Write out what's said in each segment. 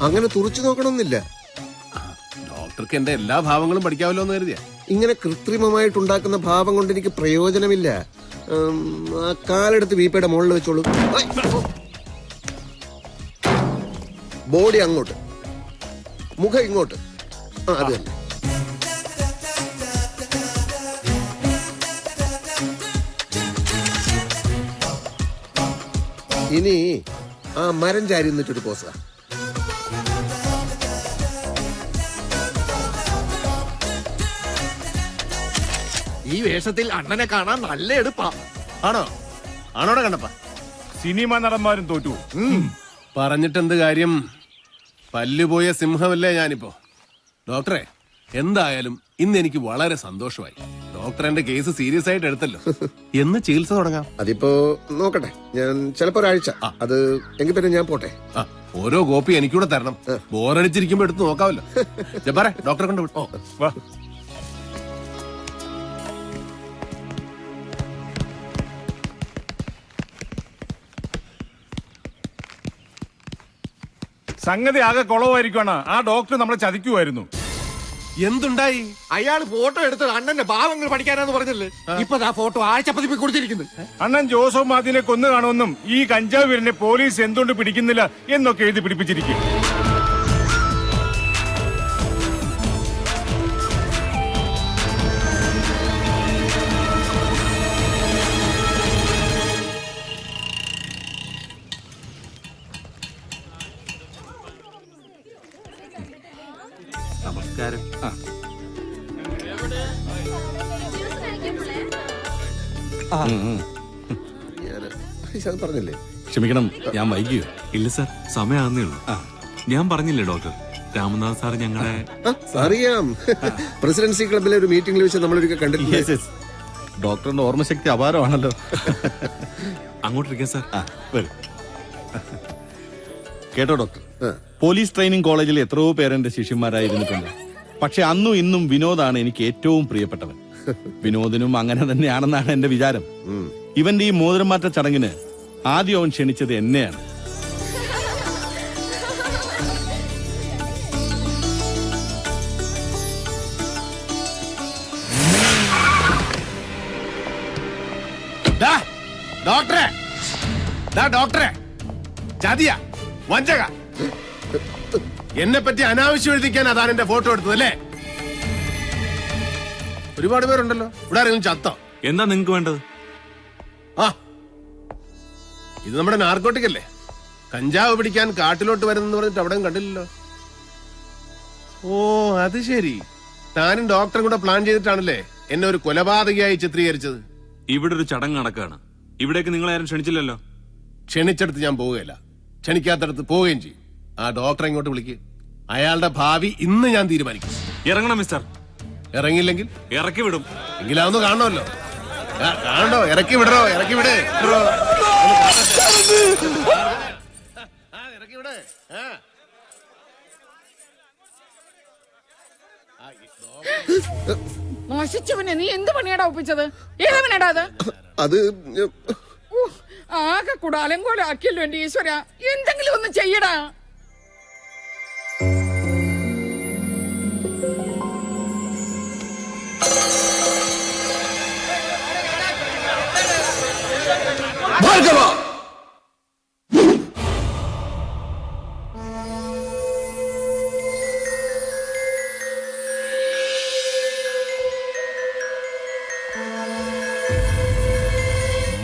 അങ്ങനെ തുറച്ചു നോക്കണമെന്നില്ല. ഡോക്ടർക്ക് എന്റെ എല്ലാ ഭാവങ്ങളും പഠിക്കാമല്ലോ എന്ന് കരുതിയാ. ഇങ്ങനെ കൃത്രിമമായിട്ടുണ്ടാക്കുന്ന ഭാവം കൊണ്ട് എനിക്ക് പ്രയോജനമില്ല. ആ കാലെടുത്ത് വീപ്പയുടെ മുകളിൽ വെച്ചോളൂ. ബോഡി അങ്ങോട്ട്, മുഖം ഇങ്ങോട്ട്. അത് തന്നെ. ഇനി ആ മരം ചാരി നിന്നിട്ടൊരു പോസാ. ഈ വേഷത്തിൽ അണ്ണനെ കാണാൻ നല്ല എടുപ്പാ. ആണോ? ആണോടെ കണ്ടപ്പ സിനിമ നടന്മാരും തോറ്റു. പറഞ്ഞിട്ടെന്ത് കാര്യം? പല്ലുപോയ സിംഹമല്ലേ ഞാനിപ്പോ. ഡോക്ടറെ, എന്തായാലും ഇന്ന് എനിക്ക് വളരെ സന്തോഷമായി. ഡോക്ടർ എന്റെ കേസ് സീരിയസ് ആയിട്ട് എടുത്തല്ലോ. എന്ന് ചികിത്സ തുടങ്ങാം? അതിപ്പോ നോക്കട്ടെ, ഞാൻ ചിലപ്പോ ഒരാഴ്ച. അത് എങ്കിൽ പിന്നെ ഞാൻ പോട്ടെ. ഓരോ കോപ്പി എനിക്കൂടെ തരണം. ബോറടിച്ചിരിക്കുമ്പോ എടുത്ത് നോക്കാമല്ലോ. ജബ്ബാറെ, ഡോക്ടറെ കൊണ്ട് വിട്ടോ. വാ. സംഗതി ആകെ കുളവായിരിക്കുവാണ്. ആ ഡോക്ടർ നമ്മളെ ചതിക്കുമായിരുന്നു. എന്തുണ്ടായി? അയാൾ ഫോട്ടോ എടുത്ത് അണ്ണന്റെ ഭാവങ്ങൾ പഠിക്കാനാന്ന് പറഞ്ഞല്ലേ. ഇപ്പൊ ആ ഫോട്ടോ ആഴ്ചപ്പതിപ്പി കൊടുത്തിരിക്കുന്നു. അണ്ണൻ ജോസഫ് മാതിനെ കൊന്നു കാണുമെന്നും ഈ കഞ്ചാവ് വീരനെ പോലീസ് എന്തുകൊണ്ട് പിടിക്കുന്നില്ല എന്നൊക്കെ എഴുതി പിടിപ്പിച്ചിരിക്കും. നമസ്കാരം. ഞാൻ പറഞ്ഞില്ലേ. ക്ഷമിക്കണം, ഞാൻ വൈകിയോ? ഇല്ല സാർ, സമയമാകുന്നേ ഉള്ളൂ. ഞാൻ പറഞ്ഞില്ലേ ഡോക്ടർ, രാമനാഥ് സാർ ഞങ്ങളെ അറിയാം. പ്രസിഡൻസി ക്ലബിലെ ഒരു മീറ്റിംഗിൽ വെച്ച് നമ്മളൊരിക്കൽ കണ്ടിട്ടില്ലേ. ഡോക്ടറിന്റെ ഓർമ്മശക്തി അപാരമാണല്ലോ. അങ്ങോട്ടിരിക്കാം സാർ. വരും. കേട്ടോ ഡോക്ടർ, പോലീസ് ട്രെയിനിങ് കോളേജിൽ എത്രയോ പേരെന്റെ ശിഷ്യന്മാരായിരുന്നിട്ടുണ്ട്. പക്ഷെ അന്നും ഇന്നും വിനോദാണ് എനിക്ക് ഏറ്റവും പ്രിയപ്പെട്ടവൻ. വിനോദിനും അങ്ങനെ തന്നെയാണെന്നാണ് എന്റെ വിചാരം. ഇവന്റെ ഈ മോതിരമാറ്റ ചടങ്ങിന് ആദ്യം അവൻ ക്ഷണിച്ചത് എന്നെയാണ്. ഡോക്ടറെ, ഡോക്ടറെ, ചതിയ, വഞ്ചക, എന്നെ പറ്റി അനാവശ്യം എഴുതിക്കാൻ അതാണ് എന്റെ ഫോട്ടോ എടുത്തത് അല്ലേ? ഒരുപാട് പേരുണ്ടല്ലോ ഇവിടെ. ആരെങ്കിലും ചത്തോ? എന്താ നിങ്ങക്ക് വേണ്ടത്? ആ, ഇത് നമ്മുടെ നാർക്കോട്ടിക് അല്ലേ? കഞ്ചാവ് പിടിക്കാൻ കാട്ടിലോട്ട് വരുന്നെന്ന് പറഞ്ഞിട്ട് അവിടെയും കണ്ടില്ലല്ലോ. ഓ, അത് ശരി. താനും ഡോക്ടറും കൂടെ പ്ലാൻ ചെയ്തിട്ടാണല്ലേ എന്നെ ഒരു കൊലപാതകയായി ചിത്രീകരിച്ചത്? ഇവിടെ ഒരു ചടങ്ങ് നടക്കുകയാണ്. ഇവിടേക്ക് നിങ്ങളെ ആരും ക്ഷണിച്ചില്ലല്ലോ. ക്ഷണിച്ചെടുത്ത് ഞാൻ പോവുകയില്ല, ക്ഷണിക്കാത്തടത്ത് പോവുകയും ചെയ്യും. ആ ഡോക്ടറെ ഇങ്ങോട്ട് വിളിക്കുക. അയാളുടെ ഭാവി ഇന്ന് ഞാൻ തീരുമാനിക്കും. ഇറങ്ങണം മിസ്റ്റർ. ഇറങ്ങിയില്ലെങ്കിൽ ഇറക്കി വിടും. എങ്കിലാവുന്നു കാണണമല്ലോ. കാണണ്ടോ? ഇറക്കി വിടറോ? ഇറക്കി വിട്. ഇറക്കി വിട്. നശിച്ചവനെ, നീ എന്ത് പണിയാടാ ഒപ്പിച്ചത്? ഏതവനാടാ അത്? അത് ആകെ കൂടെ അലങ്കോലാക്കിയല്ലോ എന്റെ ഈശ്വര. എന്തെങ്കിലും ഒന്ന് ചെയ്യടാ.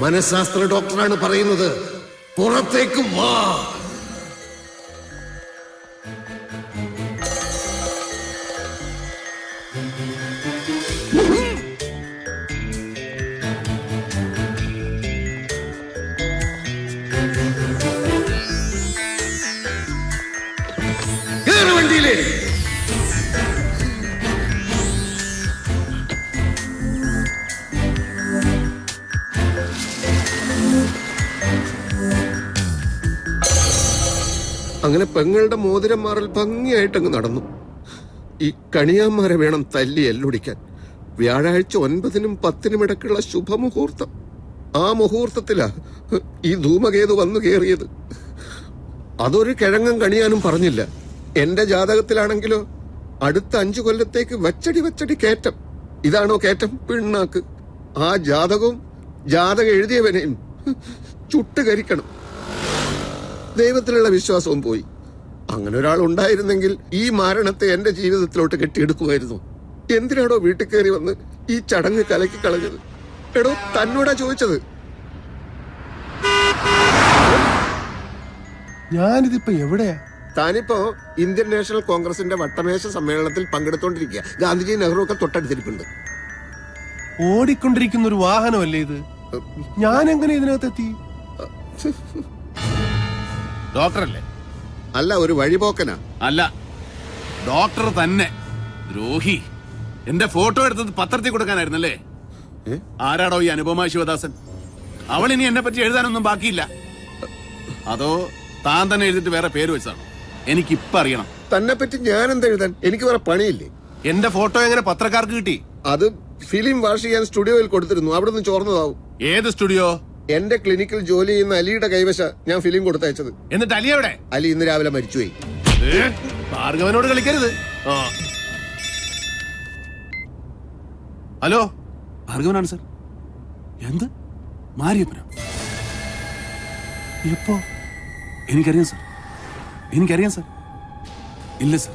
മനഃശാസ്ത്ര ഡോക്ടറാണ് പറയുന്നത്. പുറത്തേക്ക് വാ. വണ്ടിയിലേ അങ്ങനെ പെങ്ങളുടെ മോതിരം മാറൽ ഭംഗിയായിട്ടങ്ങ് നടന്നു. ഈ കണിയാന്മാരെ വേണം തല്ലി എല്ലൊടിക്കാൻ. വ്യാഴാഴ്ച 9-നും 10-നും ഇടയ്ക്കുള്ള ശുഭമുഹൂർത്തം. ആ മുഹൂർത്തത്തിലാ ഈ ധൂമകേതു വന്നു കയറിയത്. അതൊരു കിഴങ്ങും കണിയാനും പറഞ്ഞില്ല. എന്റെ ജാതകത്തിലാണെങ്കിലോ അടുത്ത 5 കൊല്ലത്തേക്ക് വച്ചടി കയറ്റം. ഇതാണോ കയറ്റം? പിണ്ണാക്ക്. ആ ജാതകവും ജാതകം എഴുതിയവനെയും ചുട്ടുകരിക്കണം. ദൈവത്തിലുള്ള വിശ്വാസവും പോയി. അങ്ങനെ ഒരാൾ ഉണ്ടായിരുന്നെങ്കിൽ ഈ മാരണത്തെ എന്റെ ജീവിതത്തിലോട്ട് കെട്ടിയെടുക്കുമായിരുന്നു. എന്തിനാണോ വീട്ടിൽ കയറി വന്ന് ഈ ചടങ്ങ് കലക്കി കളഞ്ഞത്? എടോ, തന്നോടാ ചോദിച്ചത്. ഞാനിതിപ്പോ എവിടെയാ? താനിപ്പോ ഇന്ത്യൻ നാഷണൽ കോൺഗ്രസിന്റെ വട്ടമേശ സമ്മേളനത്തിൽ പങ്കെടുത്തോണ്ടിരിക്കുക. ഗാന്ധിജി, നെഹ്റു ഒക്കെ തൊട്ടടുത്തിരിപ്പുണ്ട്. ഓടിക്കൊണ്ടിരിക്കുന്ന ഒരു വാഹനമല്ലേ ഇത്? ഞാൻ എങ്ങനെ ഇതിനകത്തെത്തി? ഡോക്ടറല്ലേ? അല്ല, ഒരു വഴിപോക്കനാ. അല്ല, ഡോക്ടർ തന്നെ. ദ്രോഹി. എന്റെ ഫോട്ടോ എടുത്തത് പത്രത്തിൽ കൊടുക്കാനായിരുന്നല്ലേ? ആരാടോ ഈ അനുപമ ശിവദാസൻ? അവൾ ഇനി എന്നെ പറ്റി എഴുതാനൊന്നും ബാക്കിയില്ല. അതോ താൻ തന്നെ എഴുതിട്ട് വേറെ പേര് വെച്ചാണ്? എനിക്കിപ്പ അറിയണം. തന്നെ പറ്റി ഞാൻ എന്താ എഴുതാൻ? എനിക്ക് വേറെ പണിയില്ലേ? എന്റെ ഫോട്ടോ എങ്ങനെ പത്രക്കാർക്ക് കിട്ടി? അത് ഫിലിം വാഷ് ചെയ്യാൻ സ്റ്റുഡിയോയിൽ കൊടുത്തിരുന്നു. അവിടെ നിന്ന് ചോർന്നതാവും. ഏത് സ്റ്റുഡിയോ? എന്റെ ക്ലിനിക്കിൽ ജോലി ചെയ്യുന്ന അലിയുടെ കൈവശ ഞാൻ ഫിലിം കൊടുത്തയച്ചത്. എന്നിട്ട് അലി എവിടെ? അലി ഇന്ന് രാവിലെ മരിച്ചുപോയി. ഭാർഗവനോട് കളിക്കരുത്. ഹലോ, ഭാർഗവനാണ് സർ. എന്ത്? മാരിയപ്പന? എപ്പോ? എനിക്കറിയാം സർ. എനിക്കറിയാം സർ. ഇല്ല സർ,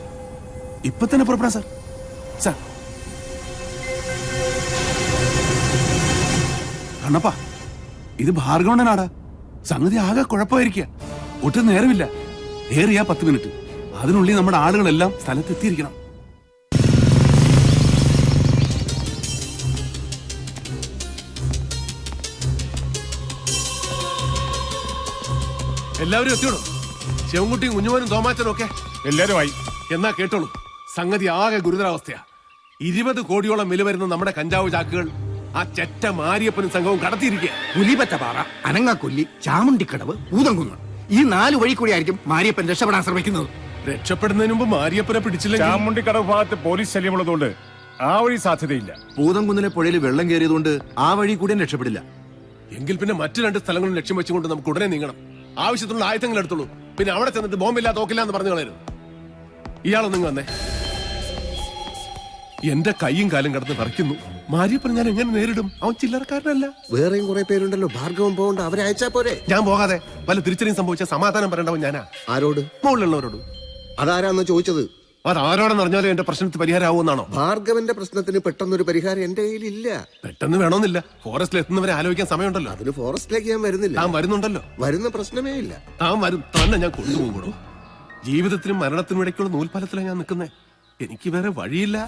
ഇപ്പൊ തന്നെ പുറപ്പെടാം സർ. സർ, കണ്ണപ്പാ, ഇത് ഭാർഗവനാടാ. സംഗതി ആകെ കുഴപ്പമായിരിക്കുക. ഒട്ടും നേരമില്ല. ഏറിയാ 10 മിനിറ്റ്. അതിനുള്ളിൽ നമ്മുടെ ആളുകളെല്ലാം സ്ഥലത്തെത്തിയിരിക്കണം. എല്ലാവരും എത്തിയോളൂ. ശിവൻകുട്ടിയും കുഞ്ഞുമോനും തോമാച്ചനും ഒക്കെ എല്ലാരുമായി. എന്നാ കേട്ടോളൂ, സംഗതി ആകെ ഗുരുതരാവസ്ഥയാ. 20 കോടിയോളം വില വരുന്ന നമ്മുടെ കഞ്ചാവ് ചാക്കുകൾ ആ ചെറ്റ മാരിയപ്പനും സംഘവും കടത്തിയിരിക്കുക. പുലിപറ്റപ്പാറ, അനങ്ങാക്കൊല്ലി, ചാമുണ്ടിക്കടവ്, പൂതംകുന്ന്, ഈ 4 വഴി കൂടിയായിരിക്കും മാരിയപ്പൻ രക്ഷപ്പെടാൻ ശ്രമിക്കുന്നത്. രക്ഷപ്പെടുന്നതിന് മുമ്പ് മാരിയപ്പനെ പിടിച്ചില്ലെങ്കിൽ ചാമുണ്ടിക്കടവ് ഭാഗത്ത് പോലീസ് ശല്യമുള്ളതുകൊണ്ട് ആ വഴി സാധ്യതയില്ല. പൂതംകുന്നിലെ പുഴയിൽ വെള്ളം കയറിയതുകൊണ്ട് ആ വഴി കൂടെ രക്ഷപ്പെടില്ല. എങ്കിൽ പിന്നെ മറ്റു 2 സ്ഥലങ്ങളും ലക്ഷ്യം വെച്ചുകൊണ്ട് നമുക്ക് ഉടനെ നീങ്ങണം. ആവശ്യത്തിനുള്ള ആയുധങ്ങൾ എടുത്തോളൂ. പിന്നെ അവിടെ ചെന്നിട്ട് ബോംബില്ല തോക്കില്ല എന്ന് പറഞ്ഞു കളയരുത്. ഇയാളൊന്നും വന്നേ. എന്റെ കൈയും കാലും കടന്ന് പറിക്കുന്നു. മാരിയപ്പൻ ഞാൻ എങ്ങനെ നേരിടും? അവൻ ചില്ലറക്കാരനല്ല. വേറെയും കുറെ പേരുണ്ടല്ലോ. ഭാർഗവം പോകണ്ട, അവരെ അയച്ചാ പോരെ? ഞാൻ പോകാതെ വല്ല തിരിച്ചറിയും സംഭവിച്ച സമാധാനം പറയേണ്ടവൻ ഞാനാ. ആരോട്? മുകളിലുള്ളവരോട്. അതാരാന്ന് ചോദിച്ചത്? അതാരോടെന്ന് അറിഞ്ഞാലും എന്റെ പ്രശ്നത്തിന് പരിഹാരമാവുമെന്നാണോ? ഭാർഗവന്റെ പ്രശ്നത്തിന് പെട്ടെന്നൊരു പരിഹാരം എന്റെ കയ്യിലില്ല. പെട്ടെന്ന് വേണമെന്നില്ല. ഫോറസ്റ്റിൽ എത്തുന്നവരെ ആലോചിക്കാൻ സമയമുണ്ടല്ലോ. അതിന് ഫോറസ്റ്റിലേക്ക് ഞാൻ വരുന്നില്ല. താൻ വരുന്നുണ്ടല്ലോ. വരുന്ന പ്രശ്നമേ ഇല്ല. താൻ വരും. തന്നെ ഞാൻ കൊണ്ടുപോകണം. ജീവിതത്തിനും മരണത്തിനും ഇടയ്ക്കുള്ള നൂൽപാലത്തിലാണ് ഞാൻ നിൽക്കുന്നേ. എനിക്ക് വേറെ വഴിയില്ല.